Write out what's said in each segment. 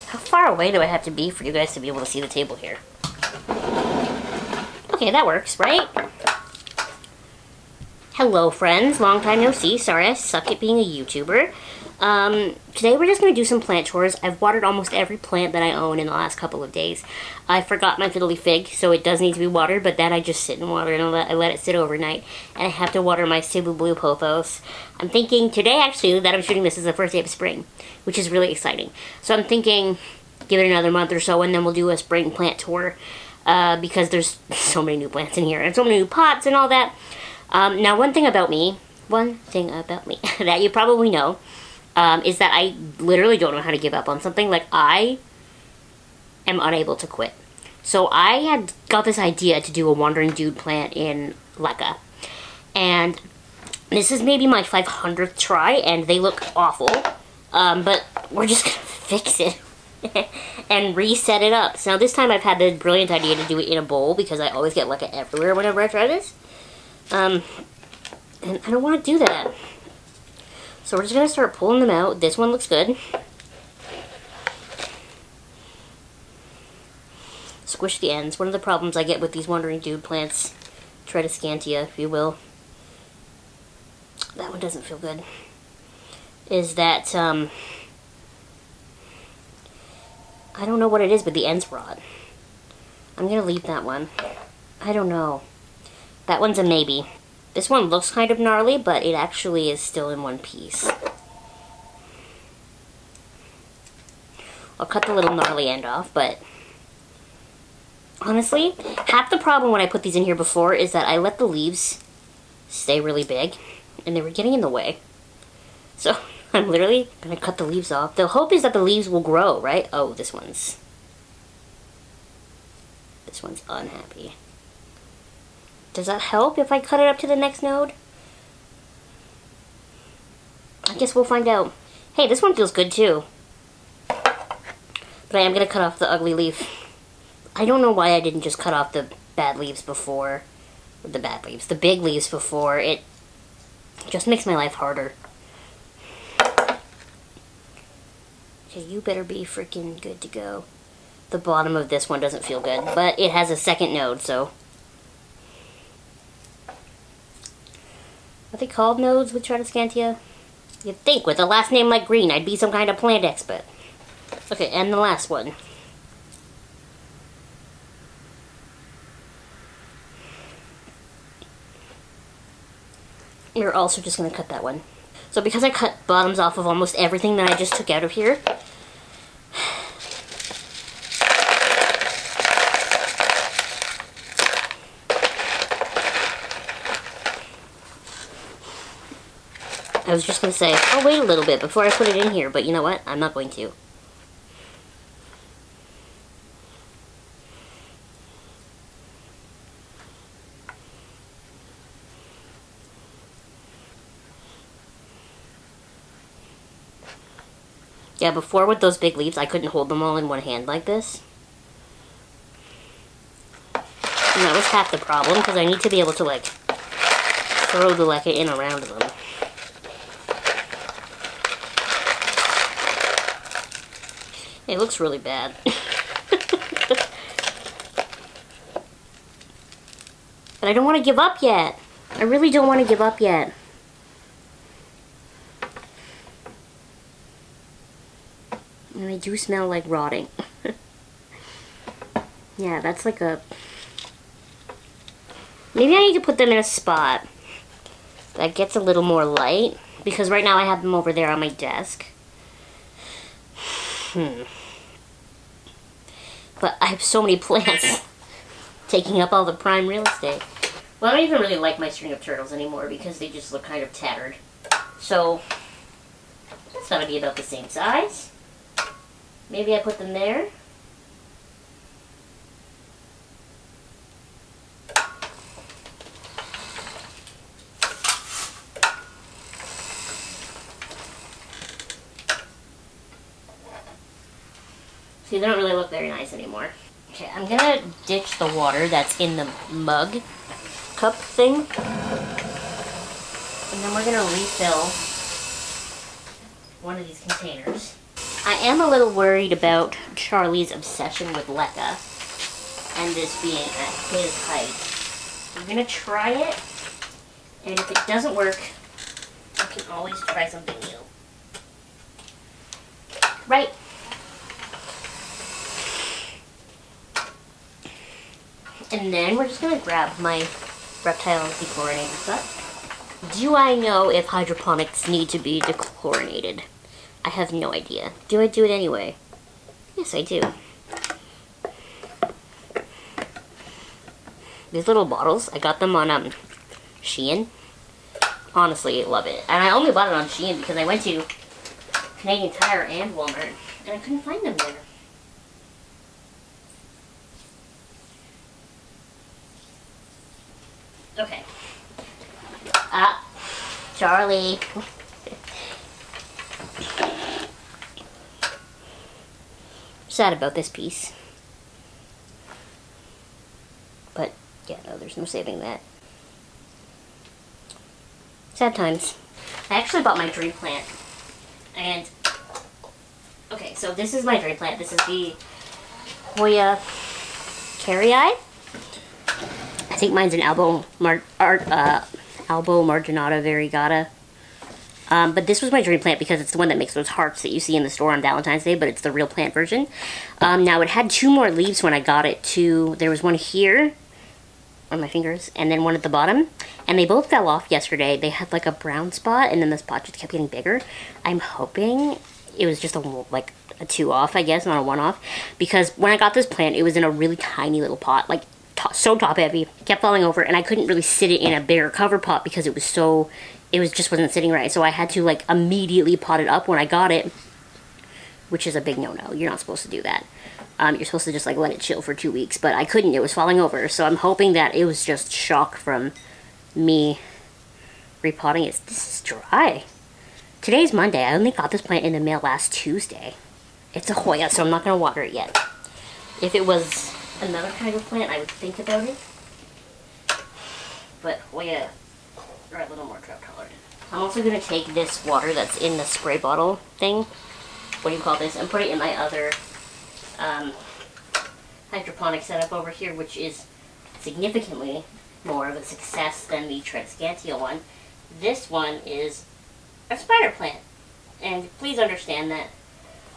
How far away do I have to be for you guys to be able to see the table here? Okay, that works, right? Hello, friends. Long time no see. Sorry, I suck at being a YouTuber. Today we're just going to do some plant chores. I've watered almost every plant that I own in the last couple of days. I forgot my fiddly fig, so it does need to be watered, but that I just sit and water, and I let it sit overnight. And I have to water my Cebu blue pothos. I'm thinking today, actually, that I'm shooting this is the first day of spring, which is really exciting. So I'm thinking, give it another month or so, and then we'll do a spring plant tour, because there's so many new plants in here, and so many new pots and all that. Now, one thing about me that you probably know, is that I literally don't know how to give up on something. Like, I am unable to quit. So I had got this idea to do a wandering dude plant in leca. And this is maybe my 500th try, and they look awful. But we're just gonna fix it and reset it up. So now this time I've had the brilliant idea to do it in a bowl, because I always get leca everywhere whenever I try this. And I don't want to do that. So we're just going to start pulling them out. This one looks good. Squish the ends. One of the problems I get with these wandering dude plants, Tradescantia, if you will, that one doesn't feel good, is that, I don't know what it is, but the ends rot. I'm going to leave that one. I don't know. That one's a maybe. This one looks kind of gnarly, but it actually is still in one piece. I'll cut the little gnarly end off, but honestly, half the problem when I put these in here before is that I let the leaves stay really big, and they were getting in the way. So I'm literally going to cut the leaves off. The hope is that the leaves will grow, right? Oh, this one's unhappy. Does that help if I cut it up to the next node? I guess we'll find out. Hey, this one feels good too. But I am going to cut off the ugly leaf. I don't know why I didn't just cut off the bad leaves before. The big leaves before. It just makes my life harder. Okay, you better be freaking good to go. The bottom of this one doesn't feel good, but it has a second node, so... Are they called nodes with Tradescantia? You'd think with a last name like Green, I'd be some kind of plant expert. Okay, and the last one. We're also just going to cut that one. So because I cut bottoms off of almost everything that I just took out of here, I was just going to say, I'll wait a little bit before I put it in here, but you know what? I'm not going to. Yeah, before with those big leaves, I couldn't hold them all in one hand like this. And that was half the problem, because I need to be able to, like, throw the leca in around them. It looks really bad. But I don't want to give up yet. I really don't want to give up yet. And I do smell like rotting. Yeah, that's like a... Maybe I need to put them in a spot that gets a little more light, because right now I have them over there on my desk. But I have so many plants taking up all the prime real estate. Well, I don't even really like my string of turtles anymore because they just look kind of tattered. So, that's gotta be about the same size. Maybe I put them there. See, they don't really look very nice anymore. Okay, I'm gonna ditch the water that's in the mug cup thing. And then we're gonna refill one of these containers. I am a little worried about Charlie's obsession with leca and this being at his height. I'm gonna try it, and if it doesn't work, I can always try something new. Right? And then we're just gonna grab my reptile dechlorinator cup. Do I know if hydroponics need to be dechlorinated? I have no idea. Do I do it anyway? Yes, I do. These little bottles, I got them on Shein. Honestly, I love it. And I only bought it on Shein because I went to Canadian Tire and Walmart and I couldn't find them there. Okay. Charlie. Sad about this piece. But, yeah, no, there's no saving that. Sad times. I actually bought my dream plant. And, okay, so this is my dream plant. This is the Hoya Carrii. I think mine's an Albo Marginata Variegata. But this was my dream plant because it's the one that makes those hearts that you see in the store on Valentine's Day, but it's the real plant version. Now, it had 2 more leaves when I got it, too. There was one here on my fingers, and then one at the bottom. And they both fell off yesterday. They had like a brown spot, and then the spot just kept getting bigger. I'm hoping it was just like a 2 off, I guess, not a 1 off. Because when I got this plant, it was in a really tiny little pot, like so top heavy, kept falling over, and I couldn't really sit it in a bigger cover pot because it was so, just wasn't sitting right. So I had to like immediately pot it up when I got it, which is a big no-no. You're not supposed to do that. You're supposed to just like let it chill for 2 weeks, but I couldn't. It was falling over. So I'm hoping that it was just shock from me repotting it. This is dry. Today's Monday. I only got this plant in the mail last Tuesday. It's a Hoya, so I'm not going to water it yet. If it was another kind of plant, I would think about it. But Hoya are a little more drought tolerant. I'm also going to take this water that's in the spray bottle thing. What do you call this? And put it in my other hydroponic setup over here, which is significantly more of a success than the Transcantia one. This one is a spider plant. And please understand that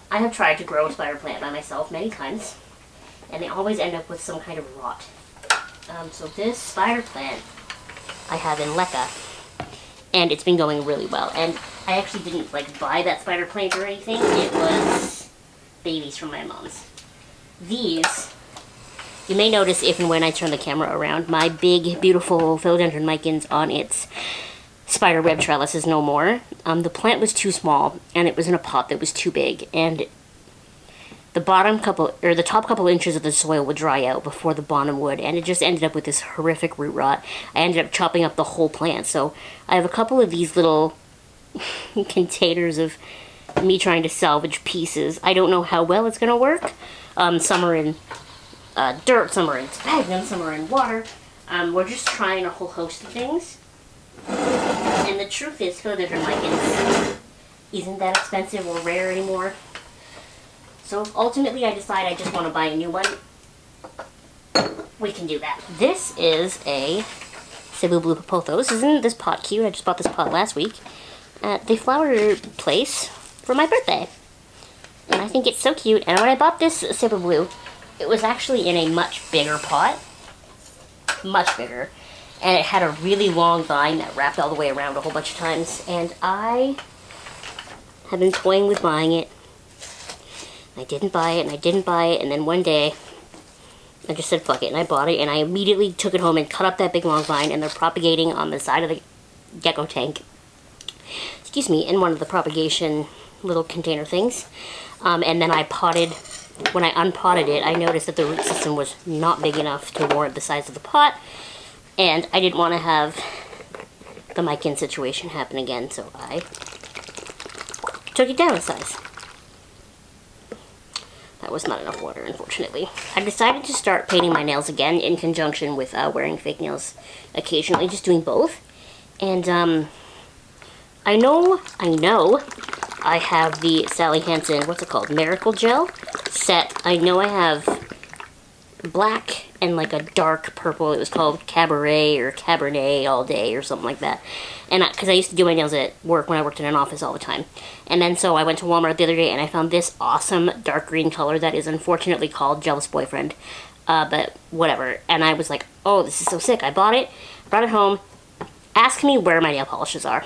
I have tried to grow a spider plant by myself many times, and they always end up with some kind of rot. So this spider plant I have in leca, and it's been going really well. And I actually didn't like buy that spider plant or anything. It was babies from my mom's. These, you may notice if and when I turn the camera around, my big, beautiful philodendron micans on its spider web trellis is no more. The plant was too small, and it was in a pot that was too big, and the top couple inches of the soil would dry out before the bottom would, and it just ended up with this horrific root rot. I ended up chopping up the whole plant, so I have a couple of these little containers of me trying to salvage pieces. I don't know how well it's going to work. Some are in dirt, some are in sphagnum, some are in water. We're just trying a whole host of things. And the truth is, philodendron micans isn't that expensive or rare anymore. So if ultimately I decide I just want to buy a new one, we can do that. This is a Cebu Blue Pothos. Isn't this pot cute? I just bought this pot last week at the flower place for my birthday. And I think it's so cute. And when I bought this Cebu Blue, it was actually in a much bigger pot. Much bigger. And it had a really long vine that wrapped all the way around a whole bunch of times. And I have been toying with buying it. I didn't buy it, and I didn't buy it, and then one day, I just said fuck it, and I bought it, and I immediately took it home and cut up that big long vine, and they're propagating on the side of the gecko tank. Excuse me, in one of the propagation little container things. And then I potted, when I unpotted it, I noticed that the root system was not big enough to warrant the size of the pot, and I didn't want to have the mican situation happen again, so I took it down a size. That was not enough water, unfortunately. I decided to start painting my nails again in conjunction with wearing fake nails occasionally, just doing both. And I know I have the Sally Hansen, what's it called, Miracle Gel set. I know I have black and like a dark purple. It was called Cabaret or Cabernet all day or something like that. And because I used to do my nails at work when I worked in an office all the time. And then so I went to Walmart the other day and I found this awesome dark green color that is unfortunately called Jealous Boyfriend. But whatever. And I was like, oh, this is so sick. I bought it, brought it home. Ask me where my nail polishes are.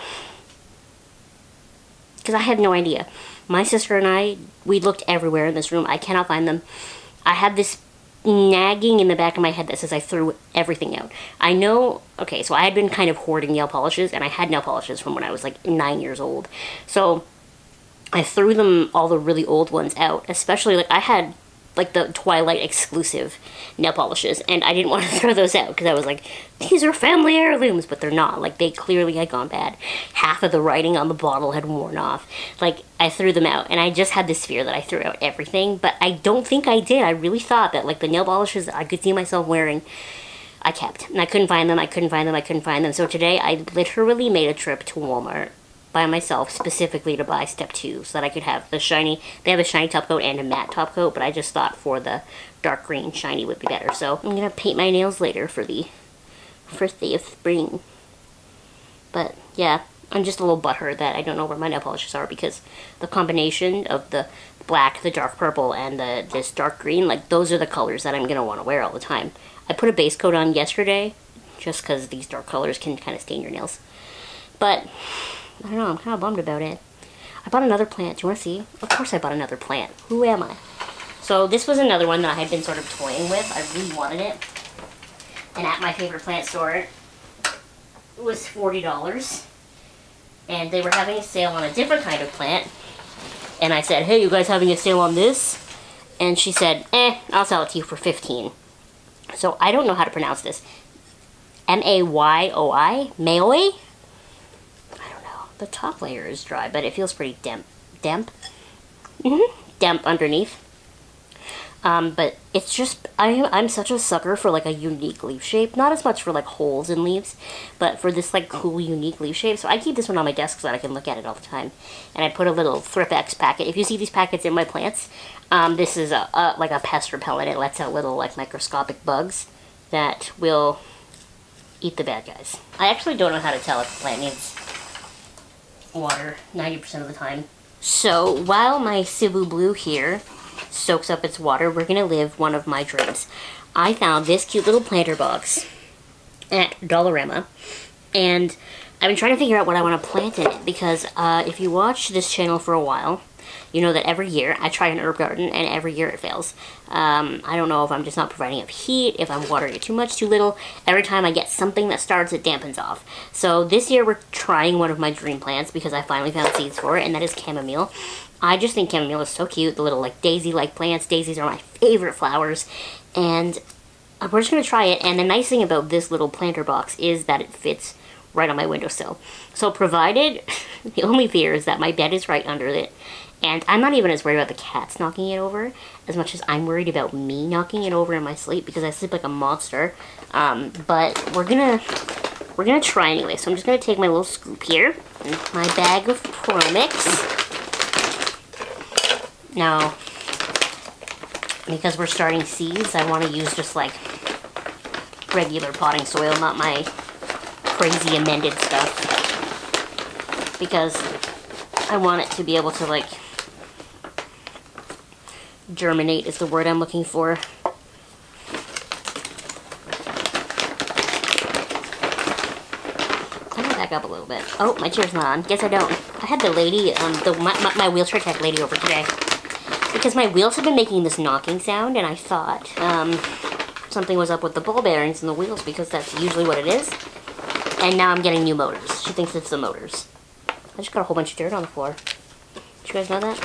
Because I had no idea. My sister and I, we looked everywhere in this room. I cannot find them. I had this nagging in the back of my head that says I threw everything out. I know, okay, so I had been kind of hoarding nail polishes, and I had nail polishes from when I was like 9 years old. So I threw them, all the really old ones out, especially like I had like the Twilight exclusive nail polishes, and I didn't want to throw those out because I was like, these are family heirlooms, but they're not. Like, they clearly had gone bad. Half of the writing on the bottle had worn off. Like, I threw them out, and I just had this fear that I threw out everything, but I don't think I did. I really thought that, like, the nail polishes I could see myself wearing, I kept. And I couldn't find them, I couldn't find them, I couldn't find them. So today, I literally made a trip to Walmart by myself specifically to buy step 2 so that I could have the shiny, they have a shiny top coat and a matte top coat, but I just thought for the dark green shiny would be better. So I'm gonna paint my nails later for the first day of spring. But yeah, I'm just a little butthurt that I don't know where my nail polishes are because the combination of the black, the dark purple, and this dark green, like those are the colors that I'm gonna want to wear all the time. I put a base coat on yesterday just because these dark colors can kind of stain your nails. But I don't know, I'm kind of bummed about it. I bought another plant. Do you want to see? Of course I bought another plant. Who am I? So this was another one that I had been sort of toying with. I really wanted it. And at my favorite plant store, it was $40. And they were having a sale on a different kind of plant. And I said, hey, you guys having a sale on this? And she said, I'll sell it to you for $15. So I don't know how to pronounce this. M-A-Y-O-I? Maoi? The top layer is dry, but it feels pretty damp. Damp? Damp underneath. But it's just, I'm such a sucker for like a unique leaf shape. Not as much for like holes in leaves, but for this like cool unique leaf shape. So I keep this one on my desk so that I can look at it all the time. And I put a little ThrifX packet. If you see these packets in my plants, this is like a pest repellent. It lets out little like microscopic bugs that will eat the bad guys. I actually don't know how to tell if the plant needs water 90% of the time. So while my Cebu Blue here soaks up its water, we're gonna live one of my dreams. I found this cute little planter box at Dollarama, and I've been trying to figure out what I want to plant in it because if you watch this channel for a while, you know that every year I try an herb garden and every year it fails. I don't know if I'm just not providing enough heat, if I'm watering it too much, too little. Every time I get something that starts, it dampens off. So this year we're trying one of my dream plants because I finally found seeds for it, and that is chamomile. I just think chamomile is so cute. The little like daisy-like plants. Daisies are my favorite flowers. And we're just going to try it. And the nice thing about this little planter box is that it fits right on my windowsill. So provided, the only fear is that my bed is right under it. And I'm not even as worried about the cats knocking it over as much as I'm worried about me knocking it over in my sleep because I sleep like a monster. But we're gonna try anyway. So I'm just gonna take my little scoop here, and my bag of Promix. Now, because we're starting seeds, I want to use just like regular potting soil, not my crazy amended stuff, because I want it to be able to like germinate is the word I'm looking for. I'm gonna back up a little bit. Oh, my chair's not on. Guess I don't. I had the lady, my wheelchair tech lady over today because my wheels have been making this knocking sound, and I thought something was up with the ball bearings in the wheels because that's usually what it is. And now I'm getting new motors. She thinks it's the motors. I just got a whole bunch of dirt on the floor. Did you guys know that?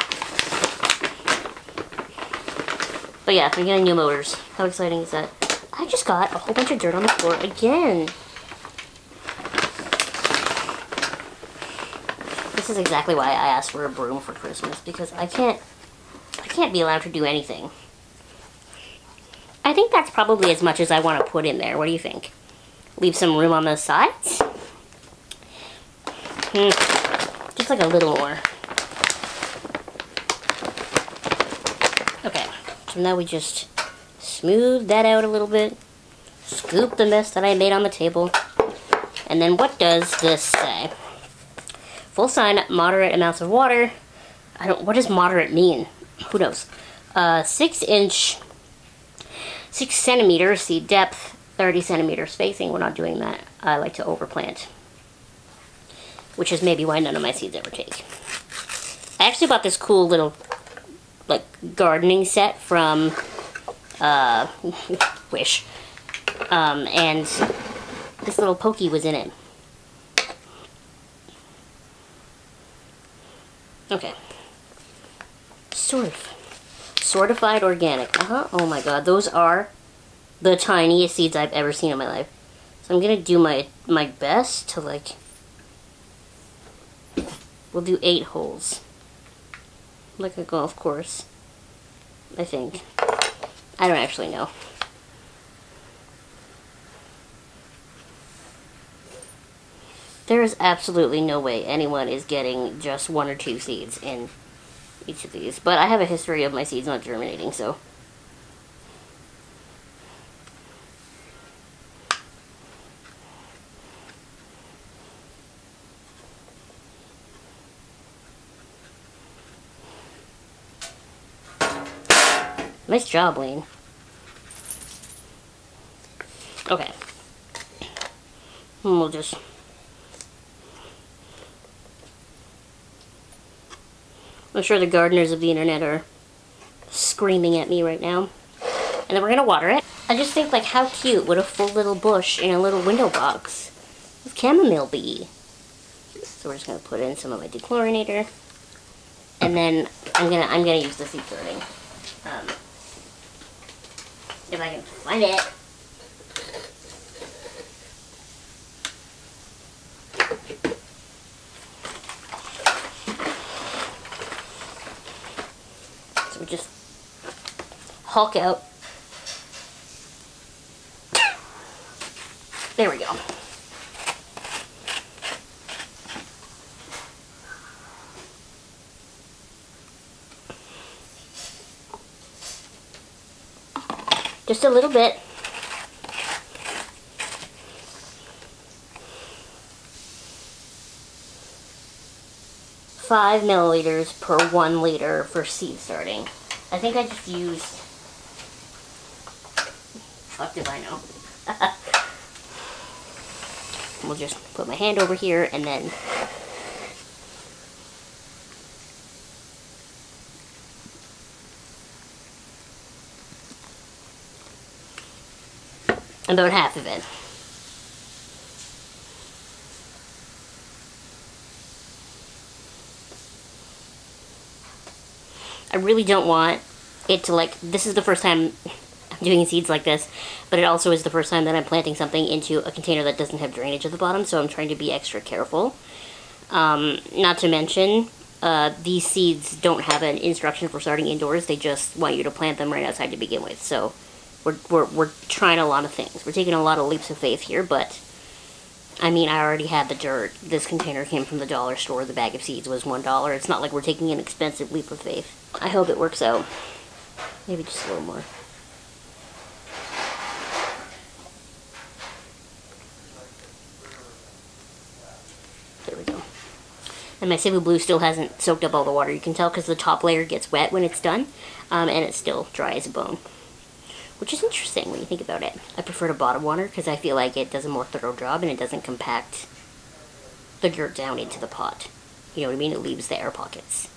But yeah, I'm getting new motors. How exciting is that? I just got a whole bunch of dirt on the floor again. This is exactly why I asked for a broom for Christmas, because I can't be allowed to do anything. I think that's probably as much as I want to put in there. What do you think? Leave some room on the sides? Just like a little more. So now we just smooth that out a little bit. Scoop the mess that I made on the table. And then what does this say? Full sign, moderate amounts of water. What does moderate mean? Who knows? 6 centimeter seed depth, 30 centimeter spacing. We're not doing that. I like to overplant. Which is maybe why none of my seeds ever take. I actually bought this cool little, like, gardening set from, Wish. And this little pokey was in it. Okay. Sort of. Sortified organic. Oh my god, those are the tiniest seeds I've ever seen in my life. So I'm gonna do my best to, like, we'll do 8 holes. Like a golf course, I think. I don't actually know. There is absolutely no way anyone is getting just 1 or 2 seeds in each of these. But I have a history of my seeds not germinating, so. Nice job, Wayne. Okay. And we'll just... I'm sure the gardeners of the internet are screaming at me right now. And then we're gonna water it. I just think, like, how cute would a full little bush in a little window box with chamomile be? So we're just gonna put in some of my dechlorinator. And then I'm gonna use the seed sorting. If I can find it. So we just hulk out. There we go. Just a little bit. Five milliliters per 1 liter for seed starting. I think I just used... Fuck if I know. We'll just put my hand over here and then... about half of it. I really don't want it to, like, this is the first time I'm doing seeds like this, but it also is the first time that I'm planting something into a container that doesn't have drainage at the bottom, so I'm trying to be extra careful. Not to mention, these seeds don't have an instruction for starting indoors, they just want you to plant them right outside to begin with, so we're trying a lot of things. We're taking a lot of leaps of faith here, but I mean, I already had the dirt. This container came from the dollar store. The bag of seeds was $1. It's not like we're taking an expensive leap of faith. I hope it works out. Maybe just a little more. There we go. And my Cebu Blue still hasn't soaked up all the water. You can tell because the top layer gets wet when it's done, and it's still dry as a bone. Which is interesting when you think about it. I prefer to bottom water because I feel like it does a more thorough job and it doesn't compact the dirt down into the pot. You know what I mean? It leaves the air pockets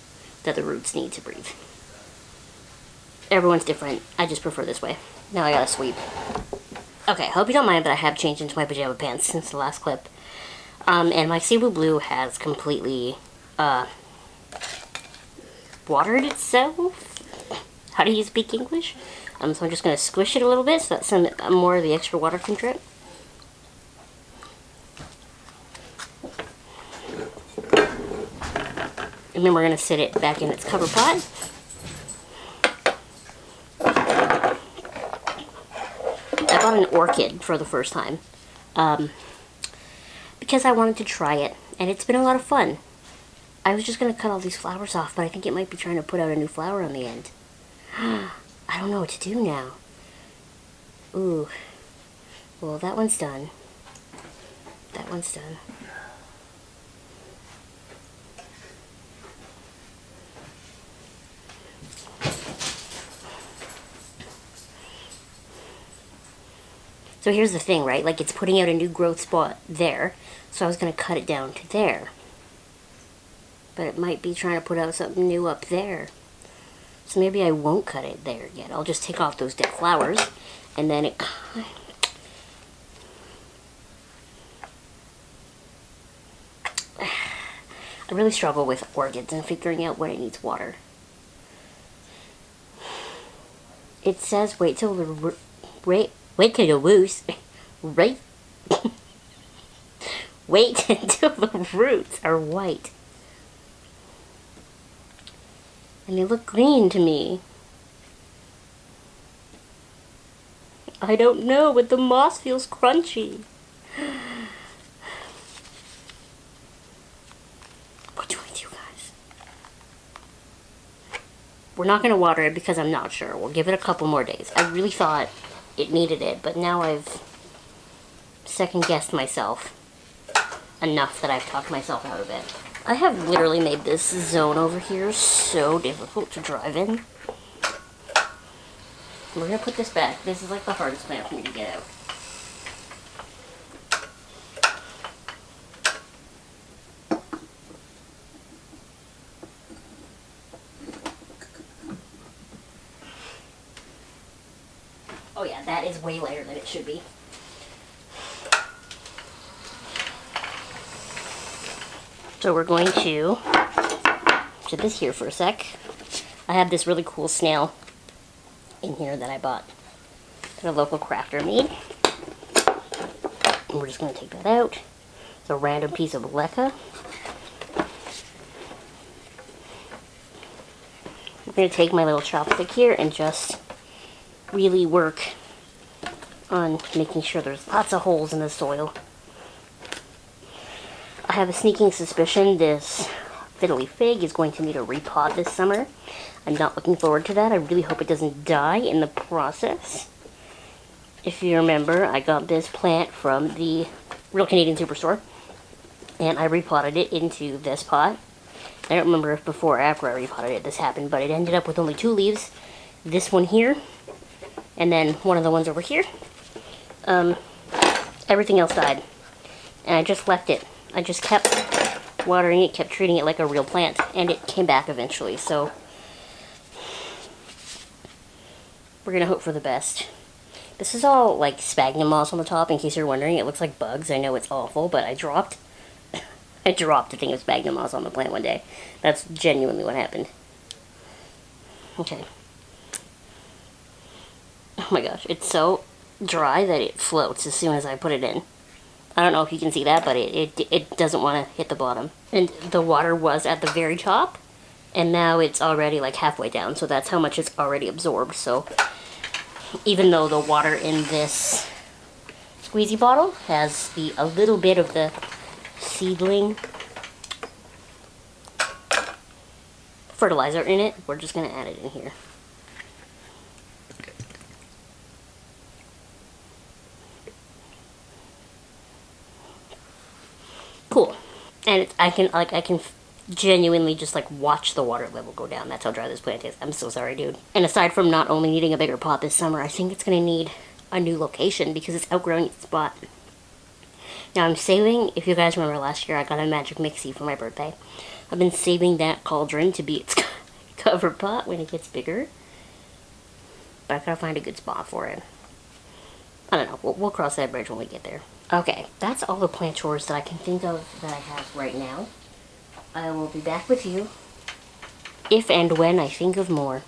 that the roots need to breathe. Everyone's different. I just prefer this way. Now I gotta sweep. Okay, hope you don't mind, but I have changed into my pajama pants since the last clip. And my Cebu Blue has completely watered itself. How do you speak English? So I'm just going to squish it a little bit so that some more of the extra water can drip. And then we're going to sit it back in its cover pot. I bought an orchid for the first time because I wanted to try it, and it's been a lot of fun. I was just going to cut all these flowers off, but I think it might be trying to put out a new flower on the end. I don't know what to do now. Ooh. Well, that one's done. That one's done. So here's the thing, right? Like, it's putting out a new growth spot there. So I was going to cut it down to there. But it might be trying to put out something new up there. So maybe I won't cut it there yet. I'll just take off those dead flowers. And then it... I really struggle with orchids and figuring out when it needs water. It says wait till the... Wait till the roots... Right? Wait until the roots are white. And they look green to me. I don't know, but the moss feels crunchy. What do I do, guys? We're not going to water it because I'm not sure. We'll give it a couple more days. I really thought it needed it, but now I've second-guessed myself enough that I've talked myself out of it. I have literally made this zone over here so difficult to drive in. We're going to put this back. This is like the hardest plant for me to get out. Oh yeah, that is way lighter than it should be. So we're going to put this here for a sec. I have this really cool snail in here that I bought that a local crafter made. And we're just going to take that out. It's a random piece of leca. I'm going to take my little chopstick here and just really work on making sure there's lots of holes in the soil. I have a sneaking suspicion this fiddly fig is going to need a repot this summer. I'm not looking forward to that. I really hope it doesn't die in the process. If you remember, I got this plant from the Real Canadian Superstore, and I repotted it into this pot. I don't remember if before or after I repotted it this happened, but it ended up with only 2 leaves. This one here, and then one of the ones over here. Everything else died, and I just left it. I just kept watering it, kept treating it like a real plant, and it came back eventually, so we're gonna hope for the best. This is all like sphagnum moss on the top, in case you're wondering. It looks like bugs. I know it's awful, but I dropped a thing of sphagnum moss on the plant one day. That's genuinely what happened. Okay. Oh my gosh, it's so dry that it floats as soon as I put it in. I don't know if you can see that, but it doesn't want to hit the bottom. And the water was at the very top, and now it's already like halfway down, so that's how much it's already absorbed. So even though the water in this squeezy bottle has a little bit of the seedling fertilizer in it, we're just going to add it in here. Cool. And I can genuinely just like watch the water level go down. That's how dry this plant is. I'm so sorry, dude. And aside from not only needing a bigger pot this summer, I think it's going to need a new location because it's outgrowing its spot. Now I'm saving, if you guys remember last year, I got a magic mixie for my birthday. I've been saving that cauldron to be its cover pot when it gets bigger. But I gotta find a good spot for it. I don't know. We'll cross that bridge when we get there. Okay, that's all the plant chores that I can think of that I have right now. I will be back with you if and when I think of more.